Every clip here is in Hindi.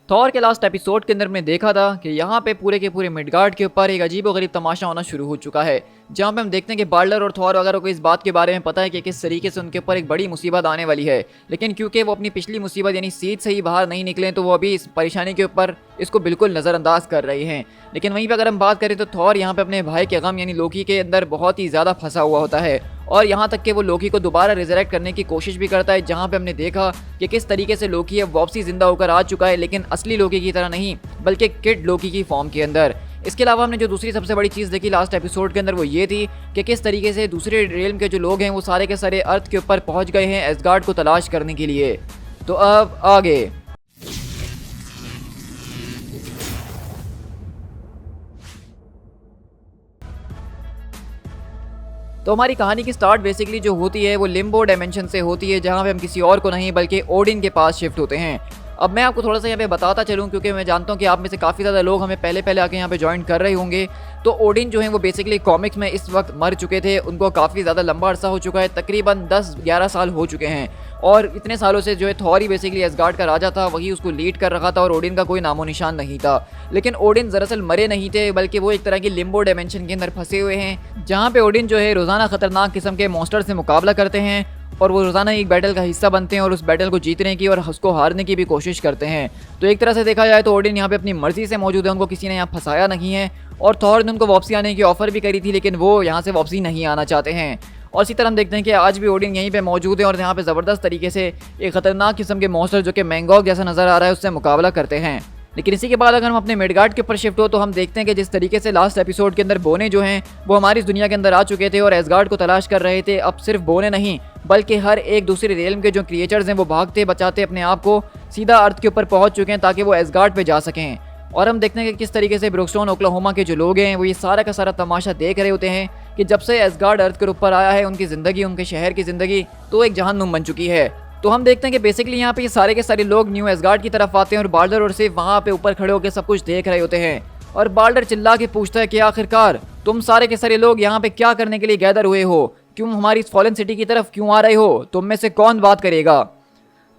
थॉर के लास्ट एपिसोड के अंदर मैंने देखा था कि यहाँ पे पूरे के पूरे मिडगार्ड के ऊपर एक अजीब व गरीब तमाशा होना शुरू हो चुका है, जहाँ पे हम देखते हैं कि बाल्डर और थॉर वगैरह को इस बात के बारे में पता है कि किस तरीके से उनके ऊपर एक बड़ी मुसीबत आने वाली है। लेकिन क्योंकि वो अपनी पिछली मुसीबत यानी सीट से ही बाहर नहीं निकले, तो वो अभी इस परेशानी के ऊपर इसको बिल्कुल नज़रअंदाज कर रहे हैं। लेकिन वहीं पर अगर हम बात करें तो थॉर यहाँ पे अपने भाई के गम यानी लोकी के अंदर बहुत ही ज़्यादा फंसा हुआ होता है, और यहाँ तक कि वो लोकी को दोबारा रिजरेक्ट करने की कोशिश भी करता है, जहाँ पे हमने देखा कि किस तरीके से लोकी अब वापसी जिंदा होकर आ चुका है, लेकिन असली लोकी की तरह नहीं बल्कि किड लोकी की फॉर्म के अंदर। इसके अलावा हमने जो दूसरी सबसे बड़ी चीज़ देखी लास्ट एपिसोड के अंदर वो ये थी कि किस तरीके से दूसरे रेल्म के जो लोग हैं वो सारे के सारे अर्थ के ऊपर पहुंच गए हैं एसगार्ड को तलाश करने के लिए। तो अब आगे तो हमारी कहानी की स्टार्ट बेसिकली जो होती है वो लिम्बो डायमेंशन से होती है, जहाँ पे हम किसी और को नहीं बल्कि ओडिन के पास शिफ्ट होते हैं। अब मैं आपको थोड़ा सा यहाँ पे बताता चलूँ, क्योंकि मैं जानता हूँ कि आप में से काफ़ी ज़्यादा लोग हमें पहले आके यहाँ पे ज्वाइन कर रहे होंगे। तो ओडिन जो है वो बेसिकली कॉमिक्स में इस वक्त मर चुके थे, उनको काफ़ी ज़्यादा लंबा अरसा हो चुका है, तकरीबन 10-11 साल हो चुके हैं। और इतने सालों से जो है थॉर ही बेसिकली एसगार्ड का राजा था, वही उसको लीड कर रखा था और ओडिन का कोई नामो निशान नहीं था। लेकिन ओडिन दरअसल मरे नहीं थे, बल्कि वो एक तरह की लिम्बो डायमेंशन के अंदर फंसे हुए हैं, जहाँ पे ओडिन जो है रोज़ाना खतरनाक किस्म के मॉन्स्टर से मुकाबला करते हैं और वो रोज़ाना एक बैटल का हिस्सा बनते हैं और उस बैटल को जीतने की और उसको हारने की भी कोशिश करते हैं। तो एक तरह से देखा जाए तो ओडिन यहाँ पे अपनी मर्जी से मौजूद है, उनको किसी ने यहाँ फंसाया नहीं है। और थॉर ने उनको वापसी आने की ऑफर भी करी थी, लेकिन वो यहाँ से वापसी नहीं आना चाहते हैं। और इसी तरह हम देखते हैं कि आज भी ओडिन यहीं पे मौजूद है और यहाँ पे ज़बरदस्त तरीके से एक खतरनाक किस्म के मॉन्स्टर जो कि मैंगॉग जैसा नज़र आ रहा है उससे मुकाबला करते हैं। लेकिन इसी के बाद अगर हम अपने मिडगार्ड के ऊपर शिफ्ट हो तो हम देखते हैं कि जिस तरीके से लास्ट एपिसोड के अंदर बोने जो हैं वो हमारी इस दुनिया के अंदर आ चुके थे और एसगार्ड को तलाश कर रहे थे। अब सिर्फ बोने नहीं बल्कि हर एक दूसरे रेलम के जो क्रिएचर्स हैं वो भागते बचाते अपने आप को सीधा अर्थ के ऊपर पहुंच चुके हैं ताकि वो एसगार्ड पे जा सकें। और हम देखते हैं कि किस तरीके से ब्रोकस्टोन ओक्लाहोमा के जो लोग हैं वो ये सारा का सारा तमाशा देख रहे होते हैं कि जब से एसगार्ड अर्थ के ऊपर आया है उनकी ज़िंदगी, उनके शहर की ज़िंदगी तो एक जहन्नुम बन चुकी है। तो हम देखते हैं कि बेसिकली यहाँ पे ये सारे के सारे लोग न्यू एसगार्ड की तरफ आते हैं और बाल्डर और सिर्फ वहाँ पे ऊपर खड़े होकर सब कुछ देख रहे होते हैं। और बाल्डर चिल्ला के पूछता है कि आखिरकार तुम सारे के सारे लोग यहाँ पे क्या करने के लिए गैदर हुए हो, क्यों हमारी इस फॉलन सिटी की तरफ क्यों आ रहे हो, तुम में से कौन बात करेगा।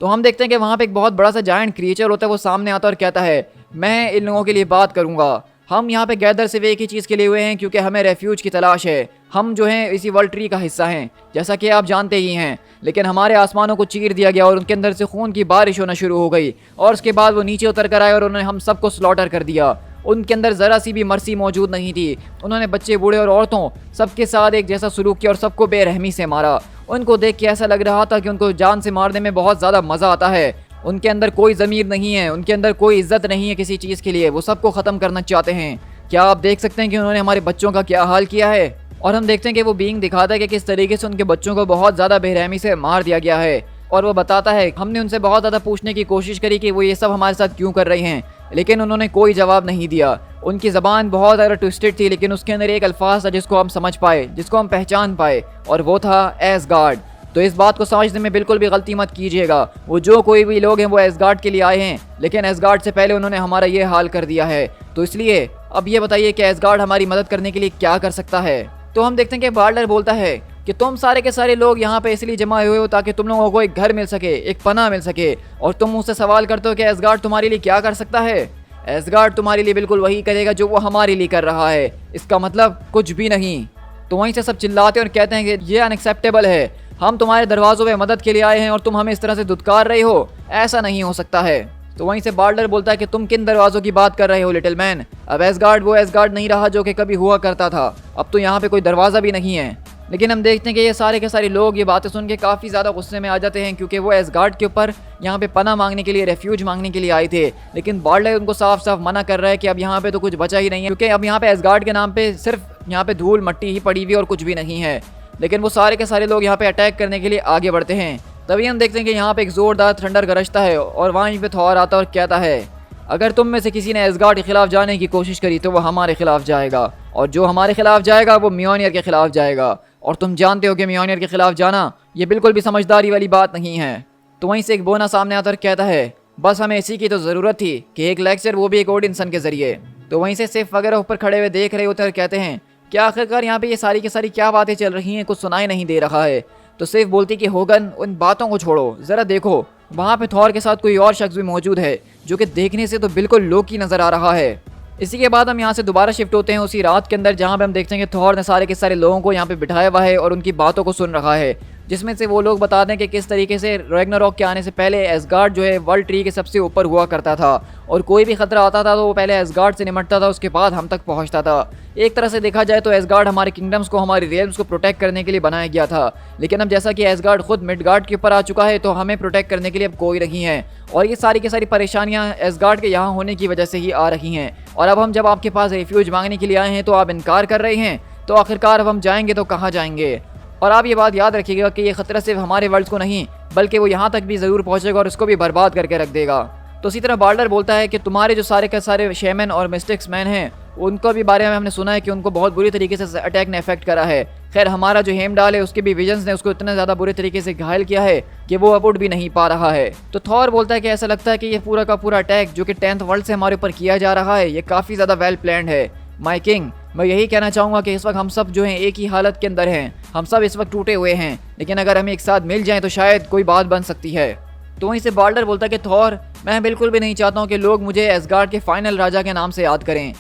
तो हम देखते हैं कि वहाँ पे एक बहुत बड़ा सा जायंट क्रिएचर होता है, वो सामने आता है और कहता है मैं इन लोगों के लिए बात करूँगा। हम यहाँ पे गैदर सिर्फ एक ही चीज़ के लिए हुए हैं, क्योंकि हमें रेफ्यूज की तलाश है। हम जो हैं इसी वर्ल्ड ट्री का हिस्सा हैं, जैसा कि आप जानते ही हैं। लेकिन हमारे आसमानों को चीर दिया गया और उनके अंदर से खून की बारिश होना शुरू हो गई और उसके बाद वो नीचे उतर कर आए और उन्होंने हम सबको स्लॉटर कर दिया। उनके अंदर ज़रा सी भी मर्सी मौजूद नहीं थी। उन्होंने बच्चे, बूढ़े और औरतों सबके साथ एक जैसा सलूक किया और सबको बेरहमी से मारा। उनको देख के ऐसा लग रहा था कि उनको जान से मारने में बहुत ज़्यादा मज़ा आता है। उनके अंदर कोई ज़मीर नहीं है, उनके अंदर कोई इज्जत नहीं है किसी चीज़ के लिए, वो सबको ख़त्म करना चाहते हैं। क्या आप देख सकते हैं कि उन्होंने हमारे बच्चों का क्या हाल किया है। और हम देखते हैं कि वो बीइंग दिखाता है कि किस तरीके से उनके बच्चों को बहुत ज़्यादा बेरहमी से मार दिया गया है। और वो बताता है हमने उनसे बहुत ज़्यादा पूछने की कोशिश करी कि वो ये सब हमारे साथ क्यों कर रहे हैं, लेकिन उन्होंने कोई जवाब नहीं दिया। उनकी ज़बान बहुत ज़्यादा ट्विस्टेड थी, लेकिन उसके अंदर एक अल्फाज था जिसको हम समझ पाए, जिसको हम पहचान पाए, और वो था एसगार्ड। तो इस बात को समझने में बिल्कुल भी गलती मत कीजिएगा। वो जो कोई भी लोग हैं वो एसगार्ड के लिए आए हैं, लेकिन एसगार्ड से पहले उन्होंने हमारा ये हाल कर दिया है। तो इसलिए अब ये बताइए कि एसगार्ड हमारी मदद करने के लिए क्या कर सकता है। तो हम देखते हैं कि बाल्डर बोलता है कि तुम सारे के सारे लोग यहाँ पे इसलिए जमा हुए हो ताकि तुम लोगों को एक घर मिल सके, एक पनाह मिल सके, और तुम मुझसे सवाल करते हो कि एसगार्ड तुम्हारे लिए क्या कर सकता है। एसगार्ड तुम्हारे लिए बिल्कुल वही करेगा जो वो हमारे लिए कर रहा है, इसका मतलब कुछ भी नहीं। तो वहीं से सब चिल्लाते हैं और कहते हैं कि ये अनएक्सेप्टेबल है, हम तुम्हारे दरवाज़ों में मदद के लिए आए हैं और तुम हमें इस तरह से धुतकार रहे हो, ऐसा नहीं हो सकता है। तो वहीं से बाल्डर बोलता है कि तुम किन दरवाज़ों की बात कर रहे हो लिटिल मैन। अब एसगार्ड वो एसगार्ड नहीं रहा जो कि कभी हुआ करता था, अब तो यहाँ पे कोई दरवाज़ा भी नहीं है। लेकिन हम देखते हैं कि ये सारे के सारे लोग ये बातें सुन के काफ़ी ज़्यादा गुस्से में आ जाते हैं, क्योंकि वो एसगार्ड के ऊपर यहाँ पे पनाह मांगने के लिए, रेफ्यूज मांगने के लिए आए थे। लेकिन बाल्डर उनको साफ साफ मना कर रहा है कि अब यहाँ पे तो कुछ बचा ही नहीं है, क्योंकि अब यहाँ पे एसगार्ड के नाम पे सिर्फ यहाँ पे धूल मट्टी ही पड़ी हुई और कुछ भी नहीं है। लेकिन वो सारे के सारे लोग यहाँ पे अटैक करने के लिए आगे बढ़ते हैं। तभी हम देखते हैं कि यहाँ पे एक ज़ोरदार थंडर गरजता है और वहीं पे थॉर आता है और कहता है अगर तुम में से किसी ने एसगार्ड के खिलाफ जाने की कोशिश करी तो वो हमारे खिलाफ जाएगा, और जो हमारे खिलाफ जाएगा वो म्योनियर के खिलाफ जाएगा। और तुम जानते हो कि म्योनियर के खिलाफ जाना ये बिल्कुल भी समझदारी वाली बात नहीं है। तो वहीं से एक बोना सामने आता और कहता है बस हमें इसी की तो ज़रूरत थी कि एक लेक्चर, वो भी एक ओडिनसन के ज़रिए। तो वहीं से सिर्फ वगैरह ऊपर खड़े हुए देख रहे होते हैं और कहते हैं क्या आखिरकार यहाँ पे ये सारी की सारी क्या बातें चल रही हैं, कुछ सुनाई नहीं दे रहा है। तो सिर्फ बोलती कि होगन उन बातों को छोड़ो, ज़रा देखो वहाँ पे थॉर के साथ कोई और शख्स भी मौजूद है जो कि देखने से तो बिल्कुल लोकी नज़र आ रहा है। इसी के बाद हम यहाँ से दोबारा शिफ्ट होते हैं उसी रात के अंदर, जहाँ पे हम देखते हैं कि थॉर ने सारे के सारे लोगों को यहाँ पे बिठाया हुआ है और उनकी बातों को सुन रहा है, जिसमें से वो लोग बताते हैं कि किस तरीके से रैग्नारॉक के आने से पहले एसगार्ड जो है वर्ल्ड ट्री के सबसे ऊपर हुआ करता था और कोई भी खतरा आता था तो वो पहले एसगार्ड से निपटता था, उसके बाद हम तक पहुंचता था। एक तरह से देखा जाए तो एसगार्ड हमारे किंगडम्स को, हमारी रियल्म्स को प्रोटेक्ट करने के लिए बनाया गया था, लेकिन अब जैसा कि एसगार्ड खुद मिडगार्ड के ऊपर आ चुका है तो हमें प्रोटेक्ट करने के लिए अब कोई नहीं है और ये सारी की सारी परेशानियां एसगार्ड के यहाँ होने की वजह से ही आ रही हैं। और अब हम जब आपके पास रिफ्यूज मांगने के लिए आए हैं तो आप इनकार कर रहे हैं, तो आखिरकार अब हम जाएंगे तो कहाँ जाएंगे। और आप ये बात याद रखिएगा कि ये खतरा सिर्फ हमारे वर्ल्ड को नहीं बल्कि वो यहाँ तक भी ज़रूर पहुँचेगा और उसको भी बर्बाद करके रख देगा। तो इसी तरह बाल्डर बोलता है कि तुम्हारे जो सारे के सारे शेमन और मिस्टिक्स मैन हैं उनको भी बारे में हमने सुना है कि उनको बहुत बुरी तरीके से अटैक ने अफेक्ट करा है। खैर हमारा जो हेमडाल है उसके भी विजन्स ने उसको इतना ज़्यादा बुरे तरीके से घायल किया है कि वो अब उठ भी नहीं पा रहा है। तो थॉर बोलता है कि ऐसा लगता है कि ये पूरा का पूरा अटैक जो कि 10th वर्ल्ड से हमारे ऊपर किया जा रहा है ये काफ़ी ज़्यादा वेल प्लान्ड है। माय किंग, मैं यही कहना चाहूँगा कि इस वक्त हम सब जो हैं एक ही हालत के अंदर हैं, हम सब इस वक्त टूटे हुए हैं, लेकिन अगर हम एक साथ मिल जाएं तो शायद कोई बात बन सकती है। तो वहीं से बाल्डर बोलता है कि थॉर, मैं बिल्कुल भी नहीं चाहता हूँ कि लोग मुझे एसगार्ड के फाइनल राजा के नाम से याद करें।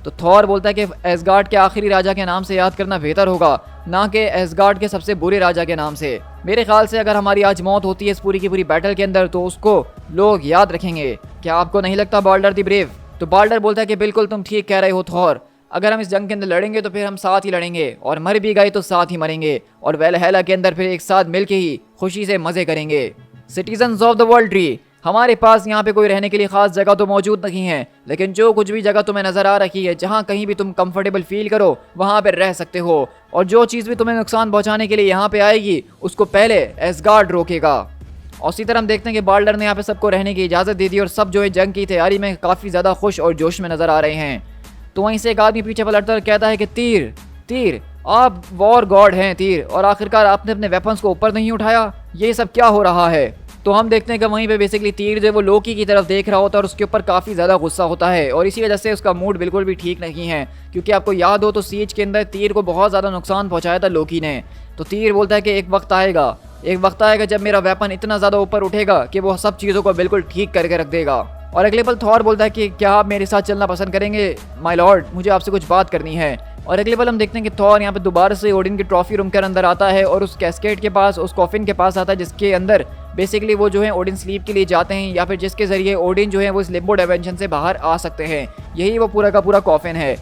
तो थॉर बोलता है कि एसगार्ड के आखिरी राजा के नाम से याद करना बेहतर होगा, ना कि एसगार्ड के सबसे बुरे राजा के नाम से। मेरे ख्याल से अगर हमारी आज मौत होती है इस पूरी की पूरी बैटल के अंदर तो उसको लोग याद रखेंगे। क्या आपको नहीं लगता बाल्डर द ब्रेव? तो बाल्डर बोलता है कि बिल्कुल तुम ठीक कह रहे हो थॉर, अगर हम इस जंग के अंदर लड़ेंगे तो फिर हम साथ ही लड़ेंगे और मर भी गए तो साथ ही मरेंगे और वैलहैला के अंदर फिर एक साथ मिलके ही खुशी से मज़े करेंगे। Citizens of the world tree, हमारे पास यहाँ पे कोई रहने के लिए खास जगह तो मौजूद नहीं है, लेकिन जो कुछ भी जगह तुम्हें नज़र आ रही है जहाँ कहीं भी तुम कंफर्टेबल फील करो वहाँ पे रह सकते हो और जो चीज़ भी तुम्हें नुकसान पहुँचाने के लिए यहाँ पे आएगी उसको पहले एसगार्ड रोकेगा। और इसी तरह हम देखते हैं कि बाल्डर ने यहाँ पे सबको रहने की इजाज़त दे दी और सब जो है जंग की तैयारी में काफ़ी ज़्यादा खुश और जोश में नज़र आ रहे हैं। तो वहीं से एक आदमी पीछे पलटता और कहता है कि तीर, तीर, आप वॉर गॉड हैं तीर, और आखिरकार आपने अपने वेपन्स को ऊपर नहीं उठाया, ये सब क्या हो रहा है। तो हम देखते हैं कि वहीं पे बेसिकली तीर जो है वो लोकी की तरफ देख रहा होता है और उसके ऊपर काफ़ी ज़्यादा गुस्सा होता है और इसी वजह से उसका मूड बिल्कुल भी ठीक नहीं है, क्योंकि आपको याद हो तो सीज के अंदर तीर को बहुत ज़्यादा नुकसान पहुँचाया था लोकी ने। तो तीर बोलता है कि एक वक्त आएगा जब मेरा वेपन इतना ज़्यादा ऊपर उठेगा कि वो सब चीज़ों को बिल्कुल ठीक करके रख देगा। और अगले पल थॉर बोलता है कि क्या आप मेरे साथ चलना पसंद करेंगे माय लॉर्ड, मुझे आपसे कुछ बात करनी है। और अगले पल हम देखते हैं कि थॉर यहाँ पे दोबारा से ओडिन के ट्रॉफी रूम के अंदर आता है और उस कैस्केड के पास, उस कॉफिन के पास आता है जिसके अंदर बेसिकली वो जो है ओडिन स्लीप के लिए जाते हैं या फिर जिसके ज़रिए ओडिन जो है वो इस लिम्बो डायमेंशन से बाहर आ सकते हैं, यही वो पूरा का पूरा कॉफिन है।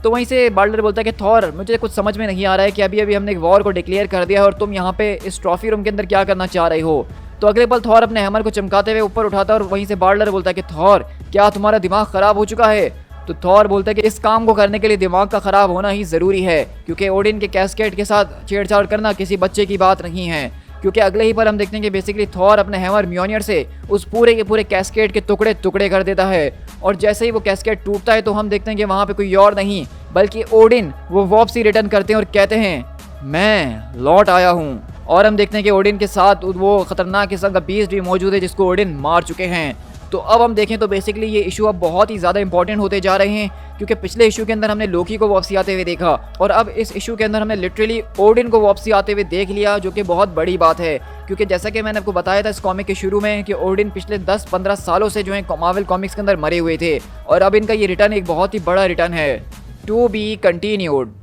तो वहीं से बाल्डर बोलता है कि थॉर, मुझे कुछ समझ में नहीं आ रहा है कि अभी अभी हमने एक वॉर को डिक्लेयर कर दिया है और तुम यहाँ पे इस ट्रॉफी रूम के अंदर क्या करना चाह रहे हो। तो अगले पल थॉर अपने हैमर को चमकाते हुए ऊपर उठाता है और वहीं से बाल्डर बोलता है कि थॉर, क्या तुम्हारा दिमाग ख़राब हो चुका है। तो थॉर बोलता है कि इस काम को करने के लिए दिमाग का ख़राब होना ही ज़रूरी है, क्योंकि ओडिन के कैस्केड के साथ छेड़छाड़ करना किसी बच्चे की बात नहीं है। क्योंकि अगले ही पर हम देखते हैं कि बेसिकली थॉर अपने हैमर म्योनियर से उस पूरे के पूरे कैस्केड के टुकड़े टुकड़े कर देता है और जैसे ही वो कैस्केड टूटता है तो हम देखते हैं कि वहाँ पे कोई और नहीं बल्कि ओडिन वो वापसी रिटर्न करते हैं और कहते हैं मैं लौट आया हूँ। और हम देखते हैं कि ओडिन के साथ वो खतरनाक किस्म का बीस्ट भी मौजूद है जिसको ओडिन मार चुके हैं। तो अब हम देखें तो बेसिकली ये इशू अब बहुत ही ज़्यादा इंपॉर्टेंट होते जा रहे हैं, क्योंकि पिछले इशू के अंदर हमने लोकी को वापसी आते हुए देखा और अब इस इशू के अंदर हमने लिटरली ओडिन को वापसी आते हुए देख लिया, जो कि बहुत बड़ी बात है। क्योंकि जैसा कि मैंने आपको बताया था इस कॉमिक के शुरू में कि ओडिन पिछले 10-15 सालों से जो है मार्वल कॉमिक्स के अंदर मरे हुए थे और अब इनका ये रिटर्न एक बहुत ही बड़ा रिटर्न है। To be continued.